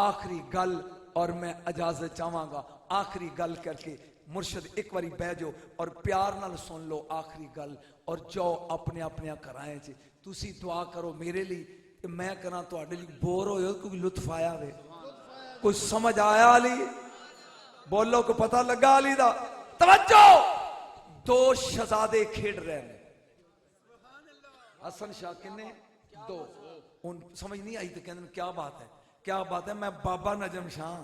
آخری گل اور میں اجازت چاہواں گا آخری گل کر کے مرشد ایک باری بہ جو اور پیار نال سن لو آخری گل اور جاؤ اپنے اپنے کرائیں چے تسی دعا کرو میرے لیے میں کہنا تو آڈے لیے بور ہوئے ہو کوئی لطف آیا ہوئے کوئی سمجھ آیا علی بولو کو پتہ لگا علی دا توجہ دو شہزادے کھیڑ رہے ہیں حسن شاہ کنے دو ان سمجھ نہیں آئی تو کہنے کیا بات ہے میں بابا نجم شاہ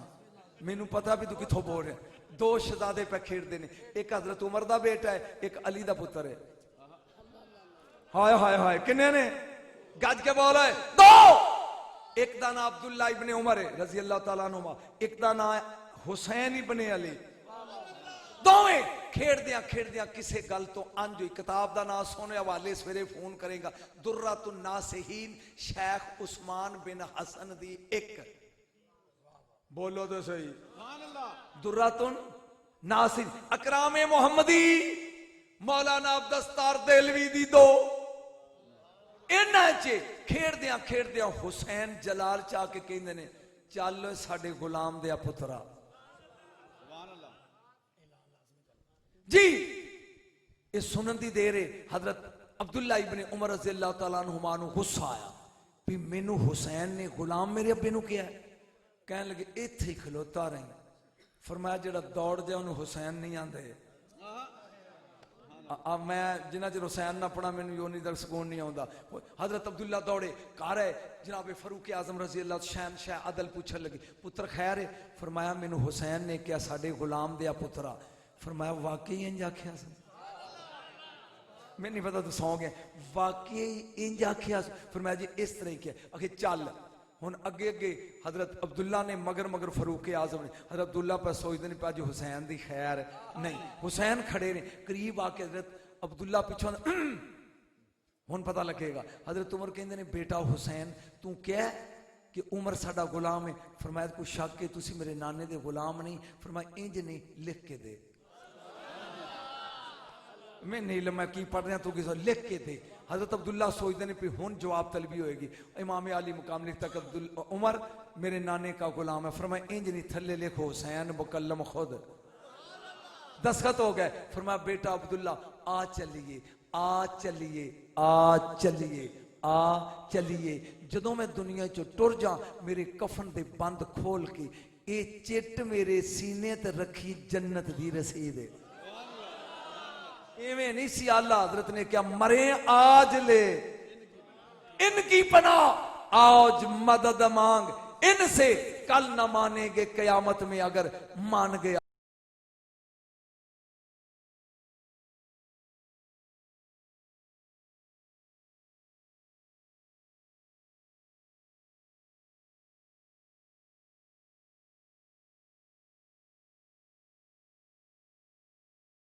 میں نو پتا بھی تو کتھو بول رہے ہیں دو شہزادے پہ کھیڑ دینے ایک حضرت عمر دا بیٹا ہے ایک علی دا پتر ہے ہائے ہائے ہائے کنے نے گج کے بولا ہے دو ایک دا نا عبداللہ ابن عمر ہے رضی اللہ تعالیٰ عنہ ایک دا نا حسین ابن علی دوئے کھیڑ دیا کسے گل تو انجوئی کتاب دا نا سونے حوالے سویرے فون کرے گا درۃ الناصحین شیخ عثمان بن حسن دی ایک بولو تو صحیح درۃ الناصحین اکرام محمدی مولانا عبدالستار دہلوی دی دو چے کھیڑ دیا حسین جلال چاہ کے کہندے نے چل ساڈے غلام دیا پترا جی اس سنن دی دیر حضرت عبداللہ ابن عمر رضی اللہ تعالیٰ عنہ نو غصہ آیا بھی مینو حسین نے غلام میرے ابے نو کیا ہے کہنے لگے ایتھے ہی کھلوتا رہیں فرمایا جڑا دوڑ دے انہوں حسین نہیں آندے اب میں جنہ چر حسین نہ پڑھا میں یونی در سکون نہیں آندا حضرت عبداللہ دوڑے کہا رہے جناب فاروق اعظم رضی اللہ شاہ عدل پوچھنے لگے پتر خیر ہے فرمایا میں حسین نے کیا ساڑے غلام دیا پترا فرمایا واقعی انج آکھیا سن میں نہیں پتا تو سو گئے واقعی انج آکھیا سن فرمایا جی اس طرح کیا اکھے چل ہن اگے حضرت عبداللہ نے مگر فاروق اعظم نے حضرت عبداللہ پر سوچ دے نہیں پا جو حسین دی خیر نہیں حسین کھڑے نے قریب آ کے حضرت عبداللہ پیچھے ہن پتہ لگے گا حضرت عمر کہندے نے بیٹا حسین تو کیا کہ عمر ساڈا غلام ہے فرمایا کوئی شک کہ تسی میرے نانے دے غلام نہیں فرمایا انج نہیں لکھ کے دے میں نہیں لما کی پڑھ رہا تو کسی لکھ کے دے حضرت عبداللہ سوچ دینے پہ ہون جواب طلبی ہوئے گی امام علی مقام لکھتا کہ عمر میرے نانے کا غلام ہے فرمایا انج نہیں تھلے لکھو حسین مکلم خود دستخط ہو گئے فرمایا بیٹا عبداللہ آ چلیے جدوں میں دنیا چو ٹر جا میرے کفن دے بند کھول کے اے چٹ میرے سینے تے رکھی جنت دی رسید ہے ایویں نہیں سی اللہ حضرت نے کیا مرے آج لے ان کی پناہ آج مدد مانگ ان سے کل نہ مانیں گے قیامت میں اگر مان گئے